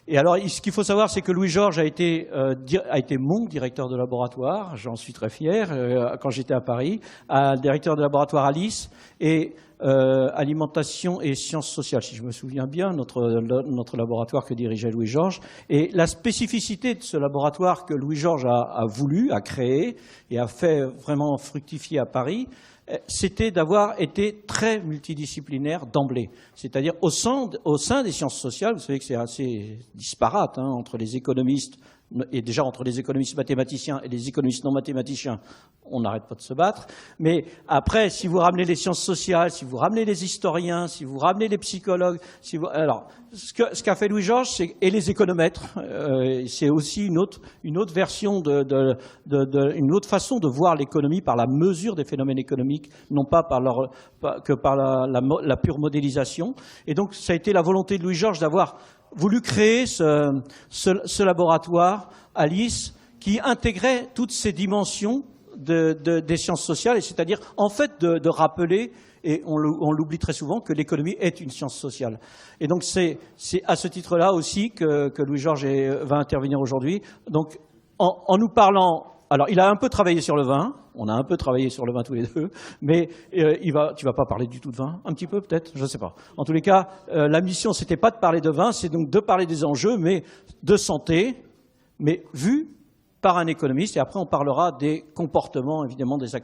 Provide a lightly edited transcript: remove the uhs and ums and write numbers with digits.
Et alors, ce qu'il faut savoir, c'est que Louis-Georges a été mon directeur de laboratoire, j'en suis très fier, quand j'étais à Paris, directeur de laboratoire Alice, et alimentation et sciences sociales, si je me souviens bien, notre laboratoire que dirigeait Louis-Georges. Et la spécificité de ce laboratoire que Louis-Georges a voulu, a créé et a fait vraiment fructifier à Paris, c'était d'avoir été très multidisciplinaire d'emblée. C'est-à-dire au sein des sciences sociales, vous savez que c'est assez disparate entre les économistes, et déjà entre les économistes mathématiciens et les économistes non mathématiciens, on n'arrête pas de se battre. Mais après, si vous ramenez les sciences sociales, si vous ramenez les historiens, si vous ramenez les psychologues, alors ce qu'a fait Louis-Georges, et les économètres, c'est aussi une autre version une autre façon de voir l'économie par la mesure des phénomènes économiques, non pas que par la pure modélisation. Et donc, ça a été la volonté de Louis-Georges d'avoir voulu créer ce laboratoire, Alice, qui intégrait toutes ces dimensions des sciences sociales, et c'est-à-dire, en fait, de rappeler, et on l'oublie très souvent, que l'économie est une science sociale. Et donc, c'est à ce titre-là aussi que Louis-Georges va intervenir aujourd'hui. Donc, en nous parlant... Alors, il a un peu travaillé sur le vin, on a un peu travaillé sur le vin tous les deux, mais tu vas pas parler du tout de vin? Un petit peu peut-être? Je ne sais pas. En tous les cas, la mission, c'était pas de parler de vin, c'est donc de parler des enjeux, mais de santé, mais vu par un économiste, et après on parlera des comportements, évidemment, des acteurs.